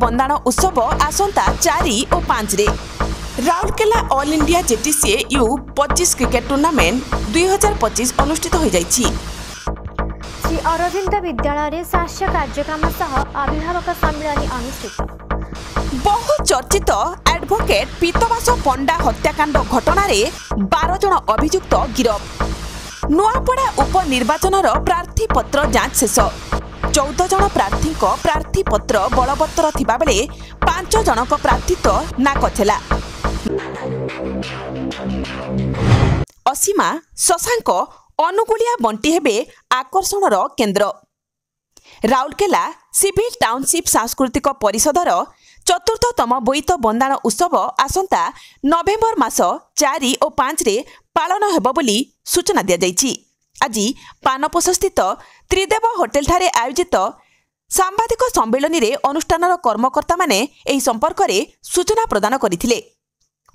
ବନ୍ଦାଣ ଉତ୍ସବ ଆସନ୍ତା 4 ଓ 5 ରେ Rourkela all India JTCA U25 cricket tournament 2025 ଅନୁଷ୍ଠିତ ହୋଇଯାଇଛି। ଶ୍ରୀ ଅରବିନ୍ଦ ବିଦ୍ୟାଳୟରେ ସ୍ୱାସ୍ଥ୍ୟ କାର୍ଯ୍ୟକ୍ରମ ସହ ଅଭିଭାବକ ସମ୍ମିଳନୀ ଅନୁଷ୍ଠିତ। ବହୁ ଚର୍ଚ୍ଚିତ ଆଡଭୋକେଟ ପୀତବାସ ପଣ୍ଡା ହତ୍ୟାକାଣ୍ଡ ଘଟଣାରେ 12 ଜଣ ଅଭିଯୁକ୍ତ ଗିରଫ। ନୂଆପଡ଼ା ଉପନିର୍ବାଚନର ପ୍ରାର୍ଥୀପତ୍ର ଯାଞ୍ଚ ଶେଷ। 14 ଜଣ ପ୍ରାର୍ଥୀଙ୍କ ପ୍ରାର୍ଥୀପତ୍ର ବଳବତ୍ତର ଥିବାବେଳେ 5 ଜଣଙ୍କ ପ୍ରାର୍ଥୀତ୍ୱ ନାକଚେଲା। ଅସୀମା ଶଶାଙ୍କ ଅନୁଗୁଳିଆ ବଣ୍ଟି ହେବେ ଆକର୍ଷଣର କେନ୍ଦ୍ର। ରାଉରକେଲା ସିଭିଲ ଟାଉନସିପ୍ ସାଂସ୍କୃତିକ ପରିଷଦର 4ର୍ଥତମ ବୋଇତ ବନ୍ଦାଣ ଉତ୍ସବ ଆସନ୍ତା ନଭେମ୍ବର ମାସ 4 ଓ 5 ରେ ପାଳନ ହେବ ବୋଲି ସୂଚନା ଦିଆଯାଇଛି। ଆଜି ପାନପୋଷସ୍ଥିତ ତ୍ରିଦେବ ହୋଟେଲଠାରେ ଆୟୋଜିତ ସାମ୍ବାଦିକ ସମ୍ମିଳନୀରେ ଅନୁଷ୍ଠାନର କର୍ମକର୍ତ୍ତାମାନେ ଏହି ସମ୍ପର୍କରେ ସୂଚନା ପ୍ରଦାନ କରିଥିଲେ।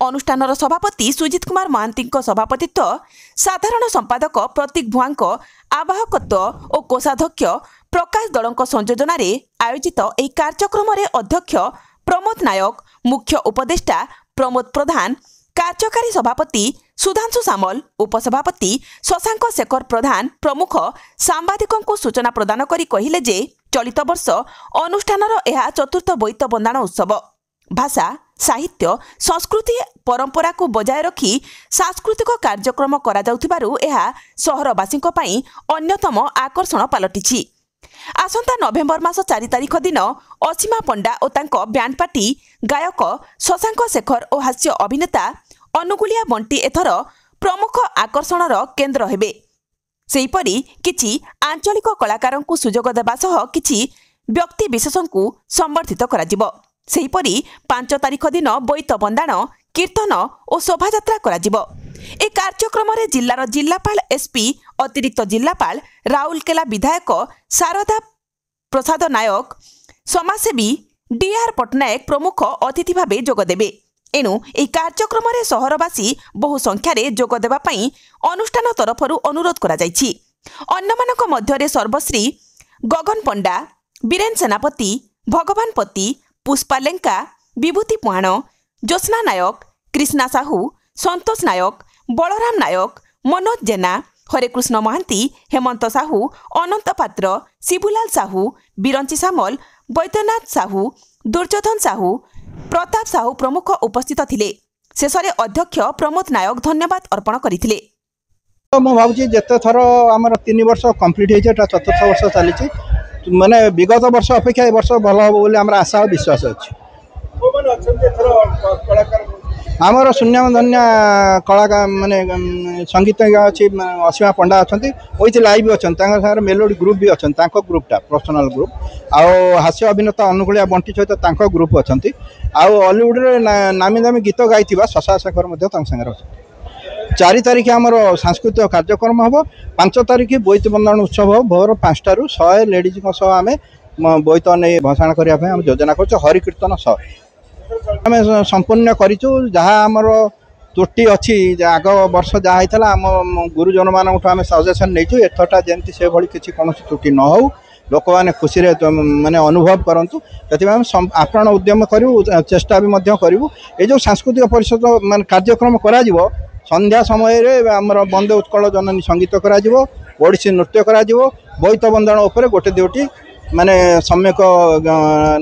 ଅନୁଷ୍ଠାନର ସଭାପତି ସୁଜିତ କୁମାର ମହାନ୍ତିଙ୍କ ସଭାପତିତ୍ୱ, ସାଧାରଣ ସମ୍ପାଦକ ପ୍ରତୀକ ଭୁଆଙ୍କ ଆବାହକତ୍ୱ ଓ କୋଷାଧ୍ୟକ୍ଷ ପ୍ରକାଶ ଦଳଙ୍କ ସଂଯୋଜନାରେ ଆୟୋଜିତ ଏହି କାର୍ଯ୍ୟକ୍ରମରେ ଅଧ୍ୟକ୍ଷ ପ୍ରମୋଦ ନାୟକ, ମୁଖ୍ୟ ଉପଦେଷ୍ଟା ପ୍ରମୋଦ ପ୍ରଧାନ, କାର୍ଯ୍ୟକାରୀ ସଭାପତି ସୁଧାଂଶୁ ସାମଲ, ଉପସଭାପତି ଶଶାଙ୍କ ଶେଖର ପ୍ରଧାନ ପ୍ରମୁଖ ସାମ୍ବାଦିକଙ୍କୁ ସୂଚନା ପ୍ରଦାନ କରି କହିଲେ ଯେ ଚଳିତ ବର୍ଷ ଅନୁଷ୍ଠାନର ଏହା 4ର୍ଥ ବୋଇତ ବନ୍ଦାଣ ଉତ୍ସବ। ଭାଷା, ସାହିତ୍ୟ, ସଂସ୍କୃତି ପରମ୍ପରାକୁ ବଜାୟ ରଖି ସାଂସ୍କୃତିକ କାର୍ଯ୍ୟକ୍ରମ କରାଯାଉଥିବାରୁ ଏହା ସହରବାସୀଙ୍କ ପାଇଁ ଅନ୍ୟତମ ଆକର୍ଷଣ ପାଲଟିଛି। ଆସନ୍ତା ନଭେମ୍ବର ମାସ 4 ତାରିଖ ଦିନ ଅସୀମା ପଣ୍ଡା ଓ ତାଙ୍କ ବ୍ୟାଣ୍ଡ ପାର୍ଟି, ଗାୟକ ଶଶାଙ୍କ ଶେଖର ଓ ହାସ୍ୟ ଅଭିନେତା ଅନୁଗୁଳିଆ ବଣ୍ଟି ଏଥର ପ୍ରମୁଖ ଆକର୍ଷଣର କେନ୍ଦ୍ର ହେବେ। ସେହିପରି କିଛି ଆଞ୍ଚଳିକ କଳାକାରଙ୍କୁ ସୁଯୋଗ ଦେବା ସହ କିଛି ବ୍ୟକ୍ତିବିଶେଷଙ୍କୁ ସମ୍ବର୍ଦ୍ଧିତ କରାଯିବ। ସେହିପରି 5 ତାରିଖ ଦିନ ବୋଇତ ବନ୍ଦାଣ, କୀର୍ତ୍ତନ ଓ ଶୋଭାଯାତ୍ରା କରାଯିବ। ଏ କାର୍ଯ୍ୟକ୍ରମରେ ଜିଲ୍ଲାର ଜିଲ୍ଲାପାଳ, ଏସ୍ପି, ଅତିରିକ୍ତ ଜିଲ୍ଲାପାଳ, ରାଉରକେଲା ବିଧାୟକ ଶାରଦା ପ୍ରସାଦ ନାୟକ, ସମାଜସେବୀ ଡିଆର୍ ପଟ୍ଟନାୟକ ପ୍ରମୁଖ ଅତିଥି ଭାବେ ଯୋଗଦେବେ। ଏଣୁ ଏହି କାର୍ଯ୍ୟକ୍ରମରେ ସହରବାସୀ ବହୁ ସଂଖ୍ୟାରେ ଯୋଗ ଦେବା ପାଇଁ ଅନୁଷ୍ଠାନ ତରଫରୁ ଅନୁରୋଧ କରାଯାଇଛି। ଅନ୍ୟମାନଙ୍କ ମଧ୍ୟରେ ସର୍ବଶ୍ରୀ ଗଗନ ପଣ୍ଡା, ବୀରେନ ସେନାପତି, ଭଗବାନ ପତି, ପୁଷ୍ପା ଲେଙ୍କା, ବିଭୂତି ପୁହାଣ, ଜ୍ୟୋତ୍ସ୍ନା ନାୟକ, କ୍ରିଷ୍ଣା ସାହୁ, ସନ୍ତୋଷ ନାୟକ, ବଳରାମ ନାୟକ, ମନୋଜ ଜେନା, ହରେକୃଷ୍ଣ ମହାନ୍ତି, ହେମନ୍ତ ସାହୁ, ଅନନ୍ତ ପାତ୍ର, ଶିବୁଲାଲ ସାହୁ, ବିରଞ୍ଚି ସାମଲ, ବୈଦ୍ୟନାଥ ସାହୁ, ଦୁର୍ଯ୍ୟୋଧନ ସାହୁ, ପ୍ରତାପ ସାହୁ ପ୍ରମୁଖ ଉପସ୍ଥିତ ଥିଲେ। ଶେଷରେ ଅଧ୍ୟକ୍ଷ ପ୍ରମୋଦ ନାୟକ ଧନ୍ୟବାଦ ଅର୍ପଣ କରିଥିଲେ। ମୁଁ ଭାବୁଛି ଯେତେ ଥର ଆମର 3 ବର୍ଷ କମ୍ପ୍ଲିଟ୍ ହେଇଛି, ଏଟା 4ର୍ଥ ବର୍ଷ ଚାଲିଛି। ମାନେ ବିଗତ ବର୍ଷ ଅପେକ୍ଷା ଏ ବର୍ଷ ଭଲ ହେବ ବୋଲି ଆମର ଆଶା ଓ ବିଶ୍ୱାସ ଅଛି। ଆମର ଶୂନ୍ୟଧନ୍ୟା କଳାକାର ମାନେ ସଙ୍ଗୀତଜ୍ଞ ଅଛି, ଅସୀମା ପଣ୍ଡା ଅଛନ୍ତି, ୱିଥ୍ ଲାଇଭ୍ ଅଛନ୍ତି, ତାଙ୍କ ସାଙ୍ଗରେ ମେଲୋଡ଼ି ଗ୍ରୁପ୍ ବି ଅଛନ୍ତି, ତାଙ୍କ ଗ୍ରୁପ୍ଟା ପର୍ସନାଲ୍ ଗ୍ରୁପ୍। ଆଉ ହାସ୍ୟ ଅଭିନେତା ଅନୁଗୁଳିଆ ବଣ୍ଟି ସହିତ ତାଙ୍କ ଗ୍ରୁପ୍ ଅଛନ୍ତି। ଆଉ ଅଲିଉଡ଼ରେ ନାମୀ ଦାମୀ ଗୀତ ଗାଇଥିବା ଶଶା ଶେଖର ମଧ୍ୟ ତାଙ୍କ ସାଙ୍ଗରେ ଅଛନ୍ତି। 4 ତାରିଖ ଆମର ସାଂସ୍କୃତିକ କାର୍ଯ୍ୟକ୍ରମ ହେବ। 5 ତାରିଖ ବୋଇତ ବନ୍ଦାଣ ଉତ୍ସବ ହେବ। ଭୋର 5ଟାରୁ 100 ଲେଡ଼ିଜ୍ଙ୍କ ସହ ଆମେ ବୋଇତ ନେଇ ଭସାଣ କରିବା ପାଇଁ ଆମେ ଯୋଜନା କରୁଛୁ। ହରିକୀର୍ତ୍ତନ ସହ ଆମେ ସମ୍ପୂର୍ଣ୍ଣ କରିଛୁ। ଯାହା ଆମର ତ୍ରୁଟି ଅଛି, ଆଗ ବର୍ଷ ଯାହା ହେଇଥିଲା ଆମ ଗୁରୁଜନମାନଙ୍କଠୁ ଆମେ ସଜେସନ୍ ନେଇଛୁ। ଏଥରଟା ଯେମିତି ସେଭଳି କିଛି କୌଣସି ତ୍ରୁଟି ନ ହେଉ, ଲୋକମାନେ ଖୁସିରେ ମାନେ ଅନୁଭବ କରନ୍ତୁ, ସେଥିପାଇଁ ଆମେ ଆପ୍ରାଣ ଉଦ୍ୟମ କରିବୁ, ଚେଷ୍ଟା ବି ମଧ୍ୟ କରିବୁ। ଏ ଯେଉଁ ସାଂସ୍କୃତିକ ପରିଷଦ ମାନେ କାର୍ଯ୍ୟକ୍ରମ କରାଯିବ, ସନ୍ଧ୍ୟା ସମୟରେ ଆମର ବନ୍ଦେ ଉତ୍କଳ ଜନନୀ ସଙ୍ଗୀତ କରାଯିବ, ଓଡ଼ିଶୀ ନୃତ୍ୟ କରାଯିବ। ବୋଇତ ବନ୍ଦାଣ ଉପରେ 1-2ଟି ମାନେ ସମ୍ୟକ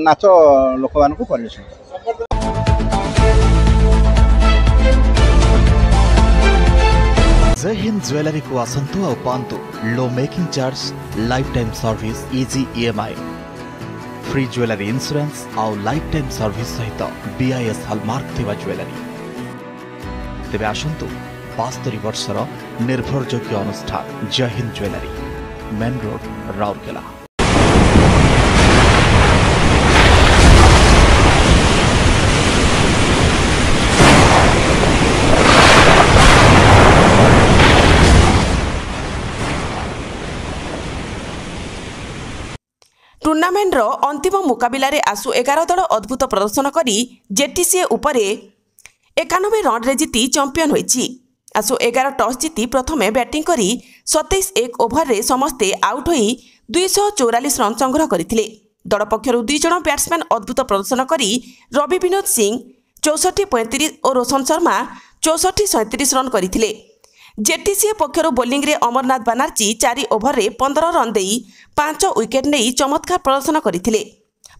ନାଚ ଲୋକମାନଙ୍କୁ ପରିବେଷଣ କରାଯିବ। जय हिंद ज्वेलरी को आसंतु और पांतु low making charge, life time service, easy EMI, free jewellery insurance और लाइफ टाइम सर्विस सहित BIS हॉलमार्क थिबा ज्वेलरी। तेबे आसंतु 72 वर्षर निर्भरयोग्य अनुष्ठान Jai Hind jewellery, main road, Rourkela. ଟୁର୍ଣ୍ଣାମେଣ୍ଟର ଅନ୍ତିମ ମୁକାବିଲାରେ ଆସୁ 11 ଦଳ ଅଦ୍ଭୁତ ପ୍ରଦର୍ଶନ କରି ଜେଟିସିଏ ଉପରେ 91 ରନ୍ରେ ଜିତି ଚମ୍ପିଅନ୍ ହୋଇଛି। ଆସୁ 11 ଟସ୍ ଜିତି ପ୍ରଥମେ ବ୍ୟାଟିଂ କରି 27 ଓଭରରେ ସମସ୍ତେ ଆଉଟ୍ ହୋଇ 244 ରନ୍ ସଂଗ୍ରହ କରିଥିଲେ। दल पक्षर 2 जन बैट्समैन अद्भुत प्रदर्शन करी रवि विनोद सिंह 64-35 और रोशन शर्मा 64-37 रन करथिले। जेटीसीए पक्षर बोलिंग रे अमरनाथ बनर्जी 4 ओवर रे 15 रन देई 5 विकेट नहीं चमत्कार प्रदर्शन करथिले।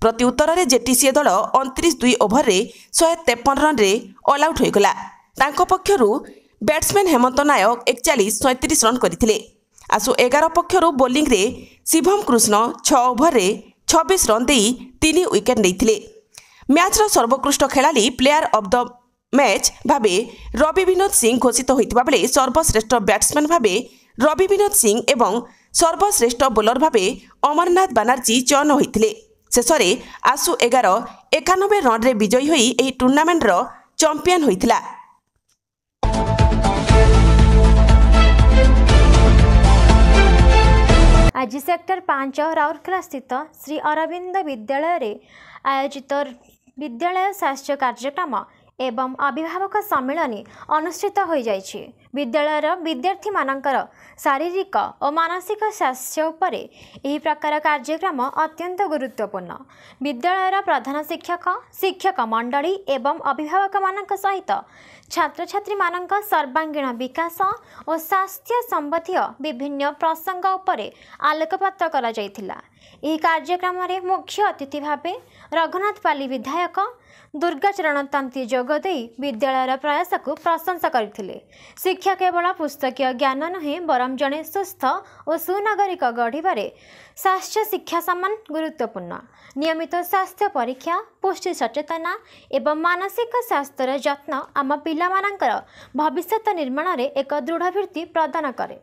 प्रति उत्तर रे जेटीसीए दल 29 ओवर रे 153 रन रे ऑल आउट होइगला। तांको पक्षरु बैट्समैन हेमंत नायक 41-37 रन करथिले। आसु 11 पक्षरु बोलिंग रे शिवम कृष्ण 6 ओवर रे 26 रन देई 3 विकेट नैथिले। मैच रो सर्वोत्कृष्ट खेलाड़ी प्लेयर ऑफ द मैच भावे रवि विनोद सिंह घोषित होइतिबा बेले सर्वश्रेष्ठ बैट्समैन भावे रवि विनोद सिंह एवं सर्वश्रेष्ठ बोलर भावे अमरनाथ बनर्जी चयन होइतिले। शेषरे आसु 11 91 रन रे विजयी होई एही टूर्नामेंट रो चैंपियन होइतिला। आज सेक्टर 5 राउरकेला स्थित श्री अरविंद विद्यालय रे आयोजित विद्यालय स्वास्थ्य कार्यक्रम एवं अभिभावक सम्मेलन अनुष्ठित हो जाइछि। विद्यालयर विद्यार्थी मानकर शारीरिक और मानसिक स्वास्थ्य उपरे एही प्रकार कार्यक्रम अत्यंत गुरुत्वपूर्ण। विद्यालयर प्रधान शिक्षक शिक्षक मंडली एवं अभिभावक मानक सहित छात्र छात्री मानक सर्वांगीण विकास और स्वास्थ्य संबंधी विभिन्न प्रसंग उपरे आलोकपात करा जायथिला। एही कार्यक्रम रे मुख्य अतिथि भावे रघुनाथपाली विधायक दुर्गाचरण तंती जोगदे विद्यालयर प्रयास को प्रशंसा करथिले। शिक्षा केवल पुस्तकीय ज्ञान नुहे बरम जड़े सुस्थ और सुनागरिक गढ़िबारे स्वास्थ्य शिक्षा समान गुरुत्वपूर्ण। नियमित स्वास्थ्य परीक्षा पुष्टि सचेतना एवं मानसिक स्वास्थ्यर जत्न आम पिलामानंकर भविष्य निर्माण में एक दृढ़ भित्ति प्रदान करे।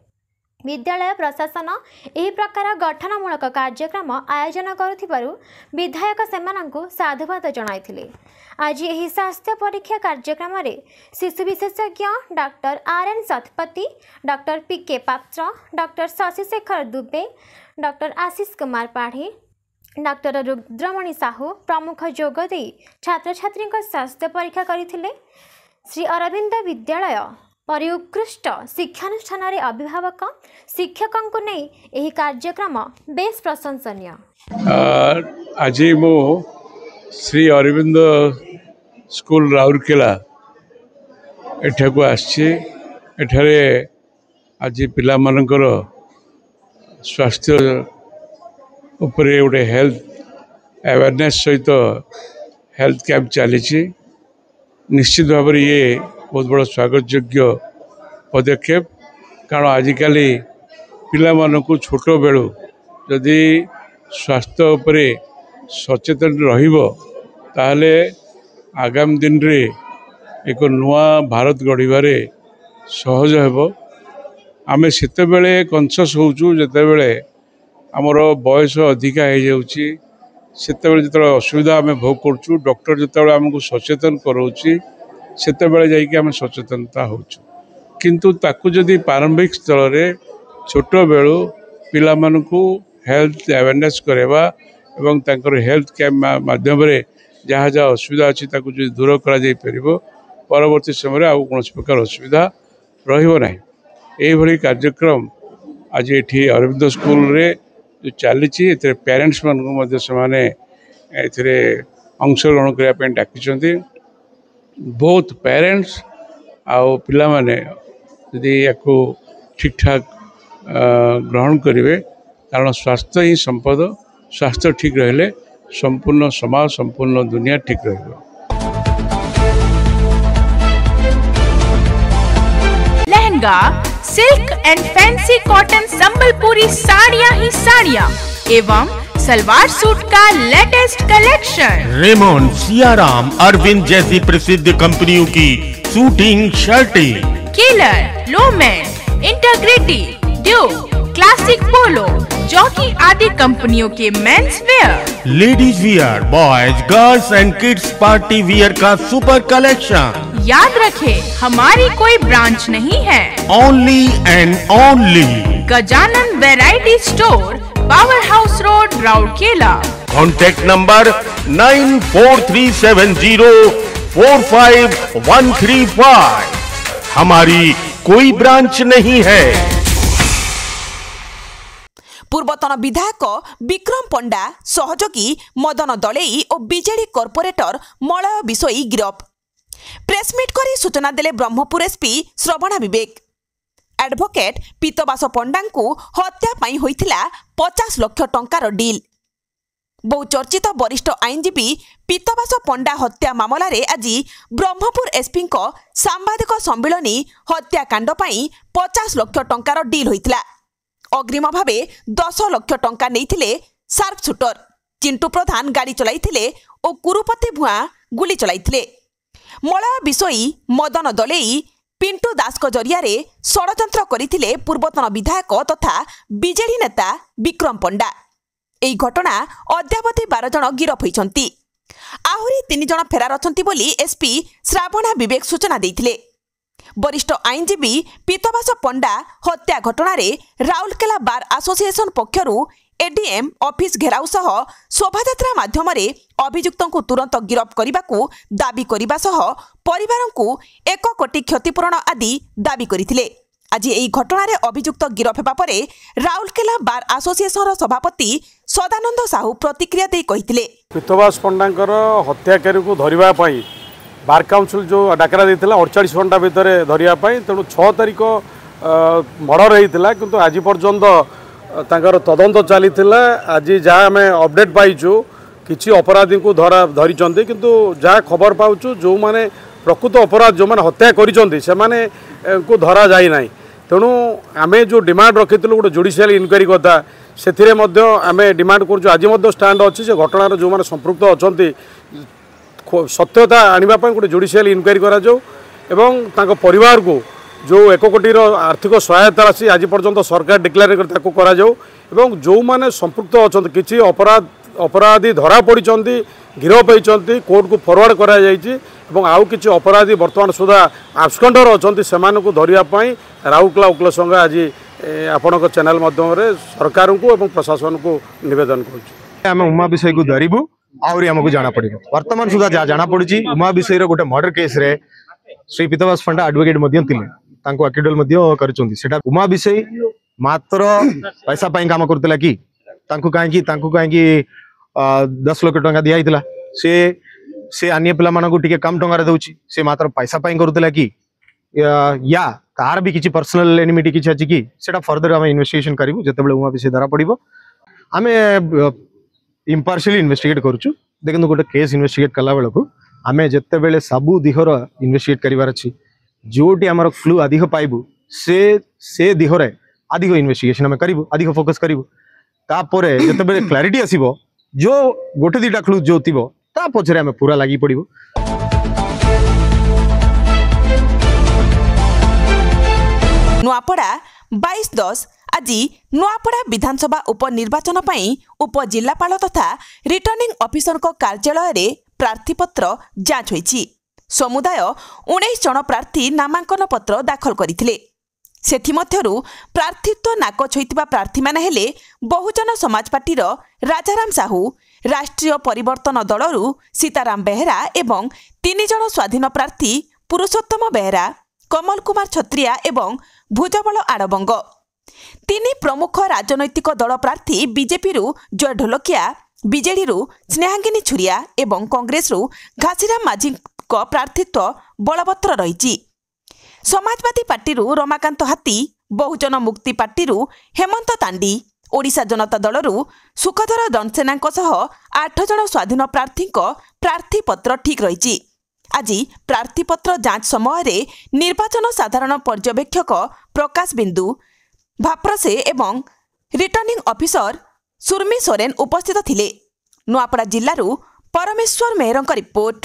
विद्यालय प्रशासन एही प्रकार गठनमूलक कार्यक्रम आयोजन करुथिबारु विधायक सेमानंकु साधुवाद जणाइथिले। आज एही स्वास्थ्य परीक्षा कार्यक्रम रे शिशु विशेषज्ञ doctor RN Satpathy, doctor PK पात्र, डॉक्टर शशिशेखर दुबे, डॉक्टर आशीष कुमार पाढ़ी, डॉक्टर रुद्रमणि साहू प्रमुख जोगदे छात्र छात्री स्वास्थ्य परीक्षा करथिले। श्री अरविंद विद्यालय परि उत्कृष्ट शिक्षानुष्ठान अभिभावक शिक्षकों को नहीं यही कार्यक्रम बेस प्रशंसनीय। आज मो श्री अरविंद स्कूल राउरकेला एठाकू आठारे आज पिला मानकर स्वास्थ्य उपरे गोटे हेल्थ अवेयरनेस सहित हेल्थ कैंप चली। निश्चित भाव ये बहुत बड़ा स्वागत योग्य पदक्षेप, कारण आजिकल पिला मानकु छोट बेलू जदि स्वास्थ्य उपरे सचेतन रहिबो ताहले आगामी दिन रे एक नुआ भारत गढ़िबारे सहज हेबो। आमे सेते बेले कॉन्शियस होउचु जेते बेले हमर बयस अधिका हो जाउची, सेते बेले जेते असुविधा आमे भोग करचु, डॉक्टर जेते बेले हमकु सचेतन करौची सेते बेले जाइके आमे सचेतनता होउचु। किंतु ताकू जदि प्रारंभिक स्तर रे छोट बेलू पिला मानकु हेल्थ अवेयरनेस करेबा एवं तांकर हेल्थ कैंप माध्यम रे जहाँ जहाँ असुविधा अच्छी दूर करा जाई परिबो, परवर्ती समय आउ कौन प्रकार असुविधा रहिबो नाही। एही भली कार्यक्रम आज एठी अरविंद स्कूल रे जो चली पेरेंट्स मान से अंशग्रहण करने डाकी। बहुत पेरेंट्स आउ पिला माने यदि या ठीक ठाक ग्रहण करेंगे, कारण स्वास्थ्य ही संपद, स्वास्थ्य ठीक रहिले संपूर्ण समाज संपूर्ण दुनिया ठीक रहिबो। Lehenga, silk and fancy cotton Sambalpuri साड़ियाँ ही साड़ियाँ एवं सलवार सूट का latest collection. Raymond, Siyaram, Arvind जैसी प्रसिद्ध कंपनियों की शूटिंग शर्टें, Killer, Lawman, Integrity, Duke, Classic Polo, Jockey आदि कंपनियों के men's wear, ladies wear, boys, girls and kids party wear का सुपर कलेक्शन। याद रखें, हमारी कोई ब्रांच नहीं है, only and only Gajanan variety store, power house road, Rourkela. Contact number 9437045135। हमारी कोई ब्रांच नहीं है। ପୂର୍ବତନ ବିଧାୟକ ବିକ୍ରମ ପଣ୍ଡା ସହଯୋଗୀ ମଦନ ଦଳେଇ ଓ ବିଜେଡି କର୍ପୋରେଟର ମଳୟ ବିଷୋଇ ଗିରଫ। ପ୍ରେସମିଟ୍ କରି ସୂଚନା ଦେଲେ ବ୍ରହ୍ମପୁର ଏସ୍ପି ଶ୍ରବଣା ବିବେକ। ଆଡଭୋକେଟ୍ ପୀତବାସ ପଣ୍ଡାଙ୍କୁ ହତ୍ୟା ପାଇଁ ହୋଇଥିଲା 50 ଲକ୍ଷ ଟଙ୍କାର ଡିଲ୍। ବହୁ ଚର୍ଚ୍ଚିତ ବରିଷ୍ଠ ଆଇନଜୀବୀ ପୀତବାସ ପଣ୍ଡା ହତ୍ୟା ମାମଲାରେ ଆଜି ବ୍ରହ୍ମପୁର ଏସ୍ପିଙ୍କ ସାମ୍ବାଦିକ ସମ୍ମିଳନୀ ହତ୍ୟାକାଣ୍ଡ ପାଇଁ 50 ଲକ୍ଷ ଟଙ୍କାର ଡିଲ୍ ହୋଇଥିଲା। ଅଗ୍ରିମ ଭାବେ 10 ଲକ୍ଷ ଟଙ୍କା ନେଇଥିଲେ ସାର୍ପ ସୁଟର ଚିଣ୍ଟୁ ପ୍ରଧାନ ଗାଡ଼ି ଚଳାଇଥିଲେ ଓ କୁରୁପତି ଭୁଆଁ ଗୁଳି ଚଳାଇଥିଲେ। ମଳୟ ବିଷୋଇ ମଦନ ଦଳେଇ ପିଣ୍ଟୁ ଦାସଙ୍କ ଜରିଆରେ ଷଡ଼ଯନ୍ତ୍ର କରିଥିଲେ ପୂର୍ବତନ ବିଧାୟକ ତଥା ବିଜେଡି ନେତା ବିକ୍ରମ ପଣ୍ଡା। ଏହି ଘଟଣା ଅଦ୍ୟାବଧି 12 ଜଣ ଗିରଫ ହୋଇଛନ୍ତି। ଆହୁରି 3 ଜଣ ଫେରାର ଅଛନ୍ତି ବୋଲି ଏସ୍ପି ଶ୍ରାବଣା ବିବେକ ସୂଚନା ଦେଇଥିଲେ। ବରିଷ୍ଠ ଆଇନଜୀବୀ ପୀତବାସ ପଣ୍ଡା ହତ୍ୟା ଘଟଣାରେ ରାଉରକେଲା ବାର୍ ଆସୋସିଏସନ ପକ୍ଷରୁ ଏଡିଏମ୍ ଅଫିସ୍ ଘେରାଉ ସହ ଶୋଭାଯାତ୍ରା ମାଧ୍ୟମରେ ଅଭିଯୁକ୍ତଙ୍କୁ ତୁରନ୍ତ ଗିରଫ କରିବାକୁ ଦାବି କରିବା ସହ ପରିବାରଙ୍କୁ 1 କୋଟି କ୍ଷତିପୂରଣ ଆଦି ଦାବି କରିଥିଲେ। ଆଜି ଏହି ଘଟଣାରେ ଅଭିଯୁକ୍ତ ଗିରଫ ହେବା ପରେ ରାଉରକେଲା ବାର୍ ଆସୋସିଏସନର ସଭାପତି ସଦାନନ୍ଦ ସାହୁ ପ୍ରତିକ୍ରିୟା ଦେଇ କହିଥିଲେ, ପୀତବାସ ପଣ୍ଡାଙ୍କର ହତ୍ୟାକାରୀକୁ ଧରିବା ପାଇଁ ବାର୍ କାଉନସିଲ୍ ଯେଉଁ ଡାକରା ଦେଇଥିଲା 48 ଘଣ୍ଟା ଭିତରେ ଧରିବା ପାଇଁ, ତେଣୁ 6 ତାରିଖ ମର୍ଡର ହେଇଥିଲା କିନ୍ତୁ ଆଜି ପର୍ଯ୍ୟନ୍ତ ତାଙ୍କର ତଦନ୍ତ ଚାଲିଥିଲା। ଆଜି ଯାହା ଆମେ ଅପଡେଟ୍ ପାଇଛୁ କିଛି ଅପରାଧୀଙ୍କୁ ଧରିଛନ୍ତି କିନ୍ତୁ ଯାହା ଖବର ପାଉଛୁ ଯେଉଁମାନେ ପ୍ରକୃତ ଅପରାଧ ଯେଉଁମାନେ ହତ୍ୟା କରିଛନ୍ତି ସେମାନଙ୍କୁ ଧରା ଯାଇନାହିଁ। ତେଣୁ ଆମେ ଯେଉଁ ଡିମାଣ୍ଡ ରଖିଥିଲୁ ଗୋଟେ ଜୁଡ଼ିସିଆଲ ଇନକ୍ୱାରି କଥା ସେଥିରେ ମଧ୍ୟ ଆମେ ଡିମାଣ୍ଡ କରୁଛୁ। ଆଜି ମଧ୍ୟ ଷ୍ଟାଣ୍ଡ ଅଛି ଯେ ଘଟଣାର ଯେଉଁମାନେ ସମ୍ପୃକ୍ତ ଅଛନ୍ତି ସତ୍ୟତା ଆଣିବା ପାଇଁ ଗୋଟେ ଜୁଡ଼ିସିଆଲ ଇନକ୍ୱାରି କରାଯାଉ ଏବଂ ତାଙ୍କ ପରିବାରକୁ ଯେଉଁ 1 କୋଟିର ଆର୍ଥିକ ସହାୟତା ରାଶି ଆଜି ପର୍ଯ୍ୟନ୍ତ ସରକାର ଡିକ୍ଲେୟାର କରି ତାକୁ କରାଯାଉ ଏବଂ ଯେଉଁମାନେ ସମ୍ପୃକ୍ତ ଅଛନ୍ତି କିଛି ଅପରାଧୀ ଧରା ପଡ଼ିଛନ୍ତି ଗିରଫ ହୋଇଛନ୍ତି କୋର୍ଟକୁ ଫରୱାର୍ଡ଼ କରାଯାଇଛି ଏବଂ ଆଉ କିଛି ଅପରାଧୀ ବର୍ତ୍ତମାନ ସୁଦ୍ଧା ଆବସ୍କଣ୍ଡର ଅଛନ୍ତି ସେମାନଙ୍କୁ ଧରିବା ପାଇଁ ରାଉରକେଲା ଓକିଲ ସଂଘ ଆଜି ଆପଣଙ୍କ ଚ୍ୟାନେଲ ମାଧ୍ୟମରେ ସରକାରଙ୍କୁ ଏବଂ ପ୍ରଶାସନକୁ ନିବେଦନ କରୁଛୁ। ଆମେ ଉମା ବିଷୟକୁ ଧରିବୁ ଆହୁରି ଆମକୁ ଜଣାପଡ଼ିବ। ବର୍ତ୍ତମାନ ସୁଦ୍ଧା ଯାହା ଜଣାପଡ଼ୁଛି ଉମା ବିଷୟର ଗୋଟେ ମର୍ଡର କେସ୍ରେ ଶ୍ରୀ ପୀତବାସ ପଣ୍ଡା ଆଡଭୋକେଟ୍ ମଧ୍ୟ ଥିଲେ, ତାଙ୍କୁ ଆକ୍ୟୁଟଲ୍ ମଧ୍ୟ କରିଛନ୍ତି। ସେଟା ଉମା ବିଷୟ ମାତ୍ର ପଇସା ପାଇଁ କାମ କରୁଥିଲା କି ତାଙ୍କୁ କାହିଁକି 10 ଲକ୍ଷ ଟଙ୍କା ଦିଆହେଇଥିଲା? ସେ ଅନ୍ୟ ପିଲାମାନଙ୍କୁ ଟିକେ କମ୍ ଟଙ୍କାରେ ଦେଉଛି, ସେ ମାତ୍ର ପଇସା ପାଇଁ କରୁଥିଲା କି ୟା ତାର ବି କିଛି ପର୍ସନାଲ ଏନିମିଟି କିଛି ଅଛି କି? ସେଟା ଫର୍ଦର ଆମେ ଇନଭେଷ୍ଟିଗେସନ କରିବୁ। ଯେତେବେଳେ ଉମା ବିଷୟ ଧରା ପଡ଼ିବ ଆମେ ଇମ୍ପାର୍ସିଆଲି ଇନଭେଷ୍ଟିଗେଟ୍ କରୁଛୁ। ଦେଖନ୍ତୁ ଗୋଟେ କେସ୍ ଇନଭେଷ୍ଟିଗେଟ୍ କଲା ବେଳକୁ ଆମେ ଯେତେବେଳେ ସବୁ ଦିଗର ଇନଭେଷ୍ଟିଗେଟ୍ କରିବାର ଅଛି, ଯେଉଁଠି ଆମର କ୍ଲୁ ଅଧିକ ପାଇବୁ ସେ ଦିଗରେ ଅଧିକ ଇନଭେଷ୍ଟିଗେସନ ଆମେ କରିବୁ, ଅଧିକ ଫୋକସ୍ କରିବୁ। ତାପରେ ଯେତେବେଳେ କ୍ଲାରିଟି ଆସିବ ଯେଉଁ 1-2ଟା କ୍ଲୁ ଯେଉଁ ଥିବ ତା ପଛରେ ଆମେ ପୁରା ଲାଗି ପଡ଼ିବୁ। ନୂଆପଡ଼ା 22/10 ଆଜି ନୂଆପଡ଼ା ବିଧାନସଭା ଉପନିର୍ବାଚନ ପାଇଁ ଉପଜିଲ୍ଲାପାଳ ତଥା ରିଟର୍ଣ୍ଣିଂ ଅଫିସରଙ୍କ କାର୍ଯ୍ୟାଳୟରେ ପ୍ରାର୍ଥୀପତ୍ର ଯାଞ୍ଚ ହୋଇଛି। ସମୁଦାୟ 19 ଜଣ ପ୍ରାର୍ଥୀ ନାମାଙ୍କନ ପତ୍ର ଦାଖଲ କରିଥିଲେ। ସେଥିମଧ୍ୟରୁ ପ୍ରାର୍ଥୀତ୍ୱ ନାକଚ ହୋଇଥିବା ପ୍ରାର୍ଥୀମାନେ ହେଲେ ବହୁଜନ ସମାଜ ପାର୍ଟିର ରାଜାରାମ ସାହୁ, ରାଷ୍ଟ୍ରୀୟ ପରିବର୍ତ୍ତନ ଦଳରୁ ସୀତାରାମ ବେହେରା ଏବଂ 3 ଜଣ ସ୍ୱାଧୀନ ପ୍ରାର୍ଥୀ ପୁରୁଷୋତ୍ତମ ବେହେରା, କମଲ କୁମାର ଛତ୍ରିଆ ଏବଂ ଭୁଜବଳ ଆଡ଼ବଙ୍ଗ। 3 ପ୍ରମୁଖ ରାଜନୈତିକ ଦଳ ପ୍ରାର୍ଥୀ ବିଜେପିରୁ ଜୟ ଢୋଲକିଆ, ବିଜେଡିରୁ ସ୍ନେହାଙ୍ଗିନୀ ଛୁରିଆ ଏବଂ କଂଗ୍ରେସରୁ ଘାସିରାମ ମାଝୀଙ୍କ ପ୍ରାର୍ଥୀତ୍ୱ ବଳବତ୍ତର ରହିଛି। ସମାଜବାଦୀ ପାର୍ଟିରୁ ରମାକାନ୍ତ ହାତୀ, ବହୁଜନ ମୁକ୍ତି ପାର୍ଟିରୁ ହେମନ୍ତ ତାଣ୍ଡି, ଓଡ଼ିଶା ଜନତା ଦଳରୁ ସୁଖଧର ଦଣ୍ଡସେନାଙ୍କ ସହ 8 ଜଣ ସ୍ୱାଧୀନ ପ୍ରାର୍ଥୀଙ୍କ ପ୍ରାର୍ଥୀପତ୍ର ଠିକ୍ ରହିଛି। ଆଜି ପ୍ରାର୍ଥୀପତ୍ର ଯାଞ୍ଚ ସମୟରେ ନିର୍ବାଚନ ସାଧାରଣ ପର୍ଯ୍ୟବେକ୍ଷକ ପ୍ରକାଶ ବିନ୍ଦୁ, ଭାପ୍ରସେ ଏବଂ ରିଟର୍ଣ୍ଣିଂ ଅଫିସର ସୁର୍ମି ସୋରେନ ଉପସ୍ଥିତ ଥିଲେ। ନୂଆପଡ଼ା ଜିଲ୍ଲାରୁ ପରମେଶ୍ୱର ମେହେରଙ୍କ ରିପୋର୍ଟ।